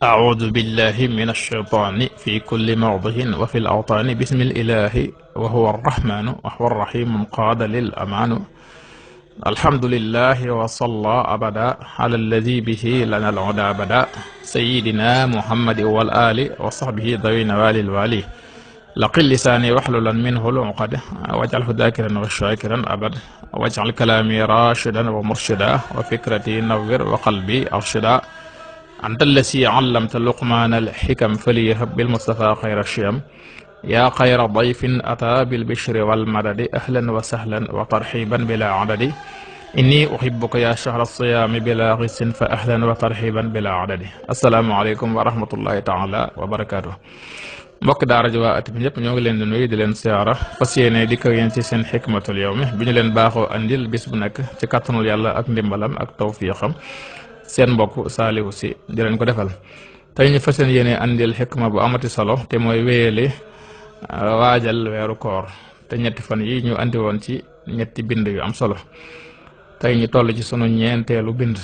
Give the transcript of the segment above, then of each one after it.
أعوذ بالله من الشيطان في كل موضع وفي الأوطان بسم الإله وهو الرحمن وهو الرحيم قاد للأمان الحمد لله وصلى أبدا على الذي به لنا العدى بدا سيدنا محمد والآل وصحبه ذوي نوال الوالي لقل لساني واحللا منه العقد واجعله ذاكرا وشاكرا أبدا واجعل كلامي راشدا ومرشدا وفكرتي نور وقلبي أرشدا أنت الذي علمت لقمان الحكم فليهب بالمصطفى خير الشيم يا خير ضيف أتى بالبشر والمدد أهلا وسهلا وترحيبا بلا عدد إني أحبك يا شهر الصيام بلا غس فأهلا وترحيبا بلا عدد السلام عليكم ورحمة الله تعالى وبركاته mbokk daara ji waa at bi ñëpp ñoo ngi leen di nuyu di leen siyaara fas yéene di ko yéen ci seen xikmatul yawmi bi ñu leen baaxoo andil bis bu nekk ci kàttanul yàlla ak ndimbalam ak tawfiixam seen mbokk Saalihu Si di leen ko defal tey ñu fas yéene andil xikma bu amati solo te mooy wéyale waajal weeru koor te ñetti fan yi ñu andi woon ci ñetti bind yu am solo tey ñu toll ci sunu ñeenteelu bind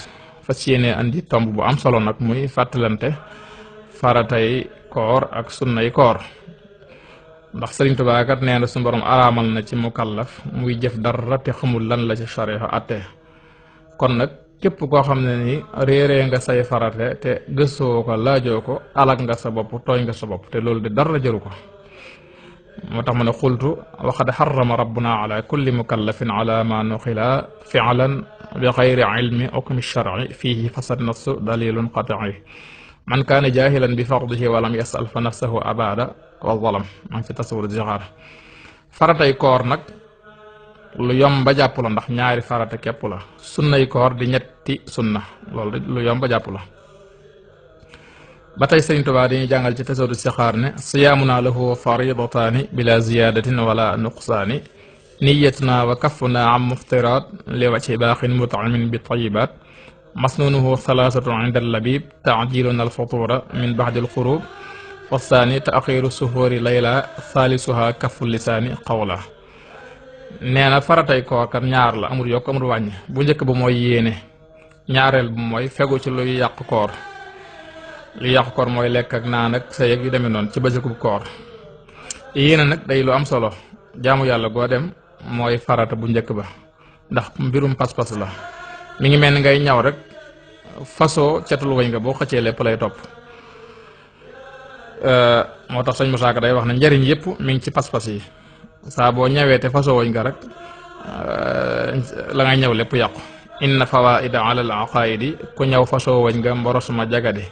fas yéene andi tomb bu am solo nag muy fàttalante faratay koor ak sunnay koor ndax Sëriñ Tuubaa kat nee na suñu borom araamal na ci mukallaf muy jëf dara te xamul lan la ci sharia atte kon nag képp koo xam ne ni réeree nga say farate te gëstoo ko laajoo ko alag nga sa bopp tooñ nga sa bopp te loolu de dara jëru ko moo tax mu ne xultu waqad xarama rabbuna ala kulli mukallafin ala ma nuxila fi'lan bi xayri ilmi hukmi shar'i fihi fasad nafsu dalilun qat'i man kaana jaahilan bi fardihi walam yasal fa nafsahu abada wa zalam man ci tasawur zixaar faratay koor nag lu yomba jàpp la ndax ñaari farata képp la sunnay koor di ñetti sunna loolu lu yomba jàpp la ba tey Sëriñ Tuubaa dañuy jàngal ci tasawur zixaar ne siyaamuna lahu faridataani bila ziyadatin wala nuqsaani niyatuna wa kaffuna an muftiraat li wajhi baaxin mut'imin bi tayibaat masnunuhu thalathatu inda al-labib ta'jiluna al-futura min ba'di al-khurub wa thani ta'khiru suhuri layla thalisuha kaffu lisani qawla nee na faratay koor kat ñaar la amul yokk amul wàññi bu njëkk ba mooy yéene ñaareel bu mooy fegu ci luy yàq koor luy yàq koor mooy lekk ak naan ak sa yëg yu demee noonu ci bëccëgu koor yéene nag day lu am solo jaamu yàlla goo dem mooy farata bu njëkk ba ndax mbirum pas-pas la mi ngi mel ni ngay ñaw rek fasoo cetul wañ nga boo xëccee lépp lay topp moo tax sëñ Musaa Ka day wax ne njariñ yëpp mi ngi ci pas-pas yi saa boo ñawee te fasoo wañ nga rek la ngay ñëw lépp yàqu inna fawaida ala al aqaidi ku ñëw fasoo wañ nga mborosuma jagadi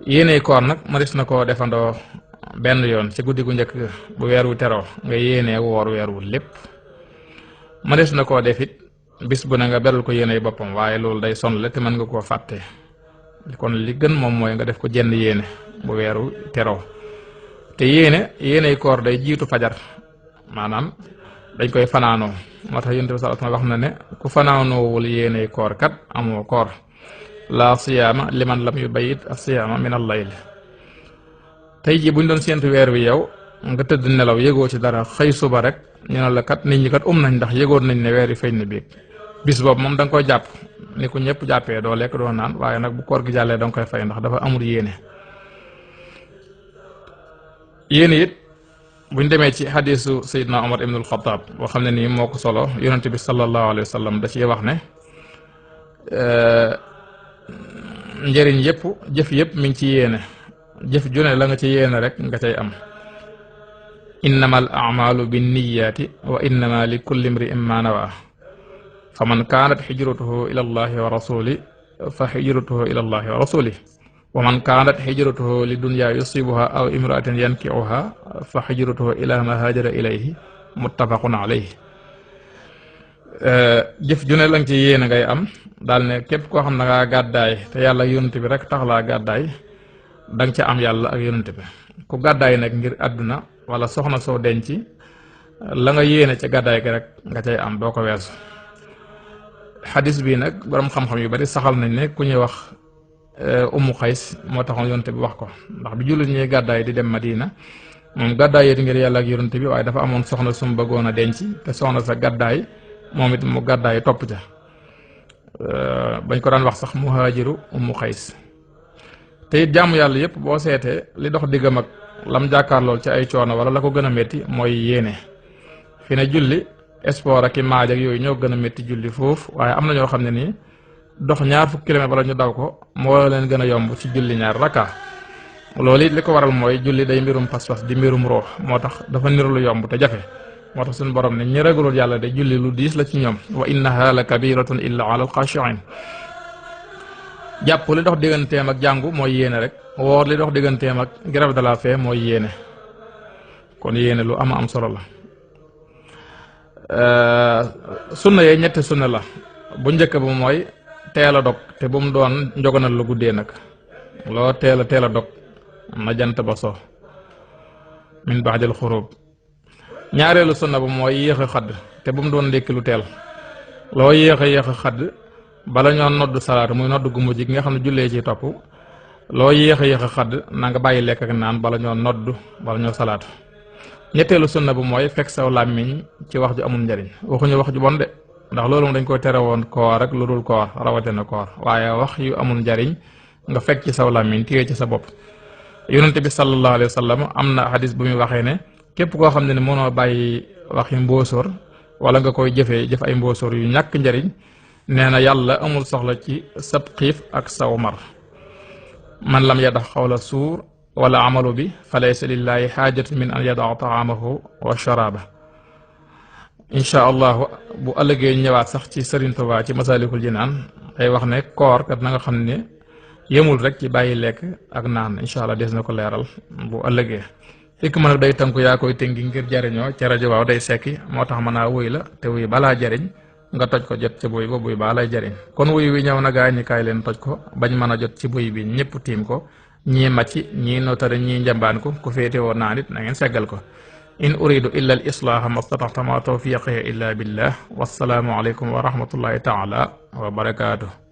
yéeney koor nag maris na koo defandoo benn yoon ci guddi gu njëkk bu weer wu teroo nga yéenee woor weer wu lépp maris na koo defit bis bu ne nga beral ko yéeney boppam waaye loolu day sonle te mën nga koo fàtte kon li gën moom mooy nga def ko jenn yéene bu weeru teroo te yéeney koor day jiitu fajar maanaam dañ koy fanaanoo moo tax Yonent bi sallallahu alayhi wasallam wax na ne ku fanaanoowul yéeney koor kat amoo koor la siyaama liman lam yubayit as-siyaama min al-layl tey jii buñ doon séentu weer wi yow nga tëdd nelaw yëgoo ci dara xëy suba rek ñu ne la kat nit ñi kat nañ ndax yëgoon nañ ne weer yi feeñ na biig bis boobu moom da nga koy jàpp ni ko ñëpp jàppee doo lekk doo naan waaye nag bu koor gi jàllee da nga koy fay ndax dafa amul yéene it buñ demee ci xadiisu Seydina Omar ibnul Xataab boo xam ne nii moo ko solo yonente bi sallallahu alayhi wa sallam da ciy wax ne njëriñ yëpp jëf yëpp mi ngi ci yéene jëf june la nga ci yéene rek nga cay am innama al a'malu binniyaati wa innama li kulli imri'in ma nawa fa man kaanat hijratuhu ila allahi wa rasuli fa hijratuhu ila allahi wa rasuli wa man kaanat hijratuhu li dunya yusibuha aw imra'atin yanki'uha fa hijratuhu ila ma hajara ilayhi muttafaqun alayhi jëf june la nga ci yéene ngay am daal ne képp koo xam ne ngaa gàddaay te yàlla yonent bi rek tax laa gàddaay danga ca am yàlla ak yonent bi ku gàddaay nag ngir àdduna wala soxna soo denc la nga yéene ca gàddaay gi rek nga cay am doo ko weesu xadis bi nag borom xam-xam yu bari saxal nañ ne ku ñuy wax Ummu Xays moo taxoon yonent bi wax ko ndax bi jullit ñi gàddaay di dem Madina moom gàddaay yéet ngir yàlla ak yonent bi waaye dafa amoon soxna sum bëggoon a denc te soxna sa gàddaay moom it mu gàddaay topp ca bañ ko daan wax sax muhaajiru Ummu Xays. te it jaamu yàlla yëpp boo seetee li dox diggam ak lam jàkkaarlool ci ay coono wala la ko gën a métti mooy yéene fi ne julli sport ak i maaj ak yooyu ñoo gën a métti julli foofu waaye am na ñoo xam ne nii dox ñaar fukki kilomètre wala ñu daw ko moo leen gën a yomb ci julli ñaar rakka. loolu it li ko waral mooy julli day mbirum pas-pas di mbirum ruux moo tax dafa niru lu yomb te jafe moo tax suñu borom ne ñi ragalul yàlla de julli lu diis la ci ñoom wa innaha la kabiratun illa ala alxaashiin. jàpp li dox digganteem ak jàngu mooy yéene rek woor li dox digganteem ak grève de la faim mooy yéene kon yéene lu am solo la. sunna yee ñetti sunna la bu njëkk ba mooy teel a dog te bu mu doon njogonal lu guddee nag loo teel a dog na jant ba so min ba'dil xurub. ñaareelu sunna ba mooy yéex a xadd te bu mu doon ndékki lu teel loo yéex a xadd bala ñoo nodd salaat muy nodd gu mujj gi nga xam ne jullee ci topp loo yéex a xadd na nga bàyyi lekk ak naan bala ñoo nodd bala ñoo salaatu. ñetteelu sunna bu mooy fekk saw làmmiñ ci wax ju amul njariñ waxuñu wax ju bon de ndax loolu dañ ko tere woon koor ak lu dul koor rawatina koor waaye wax yu amul njariñ nga fekk ci saw làmmiñ téye ci sa bopp. yonente bi sallallahu alayhi wa sallam am na xadis bu muy waxee ne képp koo xam ne mënoo bàyyi waxi mbóosóor wala nga koy jëf ay mbóosóor yu ñàkk njariñ nee na yàlla amul soxla ci sab xiif ak saw mar. man lam yadax xawla suur wala amalu bi fa laysa lillahi xaajatu min an yadaa taamahu wa sharaaba. incha allahu bu ëllëgee ñëwaat sax ci Sëriñ Tuubaa ci Masaalikul Jinaan ay wax ne koor kat na nga xam ne yemul rek ci bàyyi lekk ak naan incha allah des na ko leeral bu ëllëgee. fekk ma nag day tënku yaa koy tënki ngir jariñoo ca rajo waaw day sekki moo tax mën a wuy la te wuy balaa jariñ nga toj ko jot ci buy ba buy baa lay jariñ kon wuy wi ñëw na gaa ñi kaay leen toj ko bañ mën a jot ci buy bi ñëpp tiim ko ñii macci ñii notari ñii njambaan ko ku féete woon naa nit na ngeen seggal ko. in uridu illa al islaaha mastataxta ma tawfiqi illa billah wassalaamu aleykum wa rahmatullahi taala wa barakaatuh.